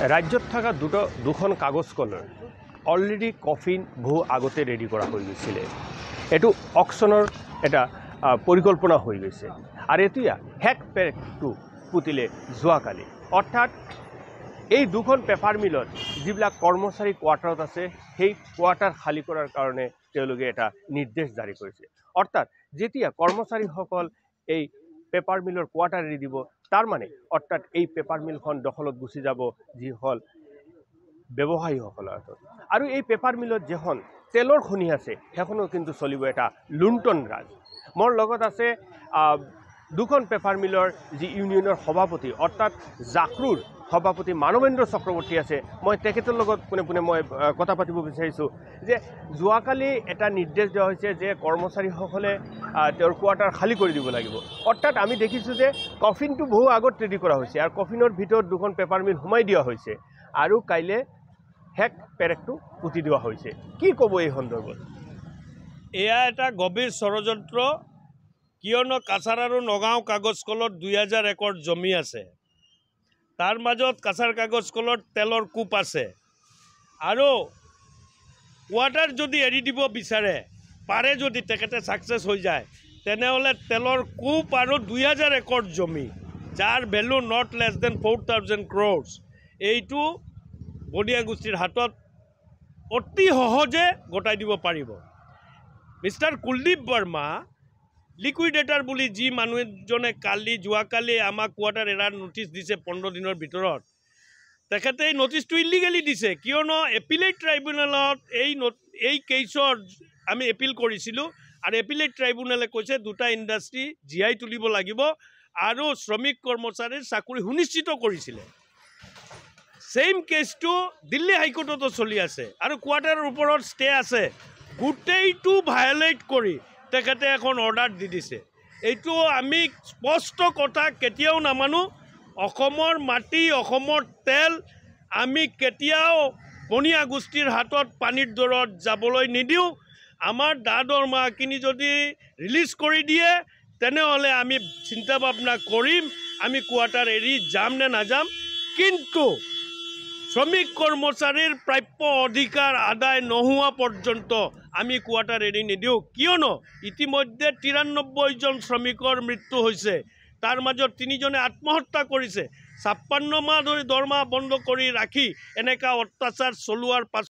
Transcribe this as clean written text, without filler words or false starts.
ৰাজ্যত থকা দুখন কাগজ কলৰ অলৰেডি কফিন বহু আগতে ৰেডি কৰা হৈ গৈছিলে। এইটো অকশ্যনৰ এটা পৰিকল্পনা হৈ গৈছে আৰু এতিয়া হেক পেকটো পুতিলে যোৱাকালি। অৰ্থাৎ এই দুখন পেপাৰ মিলত যিবিলাক কৰ্মচাৰী কোৱাৰ্টাৰত আছে সেই কোৱাৰ্টাৰ খালী কৰাৰ কাৰণে তেওঁলোকে এটা নিৰ্দেশ জাৰি কৰিছে। অৰ্থাৎ যেতিয়া কৰ্মচাৰীসকল এই পেপাৰ মিলৰ কোৱাৰ্টাৰ এৰি দিব তাৰ মানে অৰ্থাৎ এই পেপাৰ মিলখন দখলত গুচি যাব যিসকল ব্যৱসায়ীসকলৰ হাতত। আৰু এই পেপাৰ মিলত যিখন তেলৰ খনি আছে সেইখনো কিন্তু চলিব এটা লুণ্ঠন ৰাজ। মোৰ লগত আছে দুখন পেপাৰ মিলৰ যি ইউনিয়নৰ সভাপতি অৰ্থাৎ জাকৰুৰ সভাপতি মানৱেন্দ্ৰ চক্ৰৱৰ্তী আছে। মই তেখেতৰ লগত পোনে পোনে মই কথা পাতিব বিচাৰিছোঁ যে যোৱাকালি এটা নিৰ্দেশ দিয়া হৈছে যে কৰ্মচাৰীসকলে তেওঁৰ কোৱাৰ্টাৰ খালী কৰি দিব লাগিব। অৰ্থাৎ আমি দেখিছোঁ যে কফিনটো বহু আগত ৰেডি কৰা হৈছে আৰু কফিনৰ ভিতৰত দুখন পেপাৰ মিল সোমাই দিয়া হৈছে আৰু কাইলৈ হেক পেৰেকটো পুতি দিয়া হৈছে। কি ক'ব এই সন্দৰ্ভত? এয়া এটা গভীৰ ষড়যন্ত্ৰ, কিয়নো কাছাৰ আৰু নগাঁও কাগজ কলত 2000 একৰ জমি আছে। তাৰ মাজত কাছাৰ কাগজ কলত তেলৰ কূপ আছে আৰু কোৱাৰ্টাৰ যদি এৰি দিব বিচাৰে পাৰে যদি তেখেতে ছাকচেছ হৈ যায় তেনেহ'লে তেলৰ কূপ আৰু 2000 একৰ জমি যাৰ value not less than 4000 crores এইটো বনিয়া গোষ্ঠীৰ হাতত অতি সহজে গতাই দিব পাৰিব। মিষ্টাৰ কুলদীপ বৰ্মা লিকুইডেটাৰ বুলি যি মানুহজনে যোৱাকালি আমাক কোৱাৰ্টাৰ এৰাৰ নটিচ দিছে 15 দিনৰ ভিতৰত, তেখেতে এই নটিচটো ইলিগেলি দিছে। কিয়নো এপিলেট ট্ৰাইব্যুনেলত এই কেছৰ আমি এপিল কৰিছিলোঁ আৰু এপিলেট ট্ৰাইব্যুনেলে কৈছে দুটা ইণ্ডাষ্ট্ৰী জীয়াই তুলিব লাগিব আৰু শ্ৰমিক কৰ্মচাৰীৰ চাকৰি সুনিশ্চিত কৰিছিলে। ছেইম কেছটো দিল্লী হাইকোৰ্টতো চলি আছে আৰু কোৱাৰ্টাৰৰ ওপৰত ষ্টে আছে। গোটেইটো ভায়লেট কৰি তেখেতে এখন অৰ্ডাৰ দি দিছে। এইটো আমি স্পষ্ট কথা কেতিয়াও নামানো। অসমৰ মাটি অসমৰ তেল আমি কেতিয়াও বনিয়া গোষ্ঠীৰ হাতত পানীৰ দৰত যাবলৈ নিদিওঁ। আমাৰ দৰমহাখিনি যদি ৰিলিজ কৰি দিয়ে তেনেহ'লে আমি চিন্তা ভাৱনা কৰিম আমি কোৱাৰ্টাৰ এৰি যাম নে নাযাম। কিন্তু শ্ৰমিক কৰ্মচাৰীৰ প্ৰাপ্য অধিকাৰ আদায় নোহোৱা পৰ্যন্ত আমি কোৱাৰ্টাৰ এৰি নিদিওঁ। কিয়নো ইতিমধ্যে 93 জন শ্ৰমিকৰ মৃত্যু হৈছে, তাৰ মাজত 3 জনে আত্মহত্যা কৰিছে। 56 মাহ ধৰি দৰমহা বন্ধ কৰি ৰাখি এনেকুৱা অত্যাচাৰ চলোৱাৰ পাছত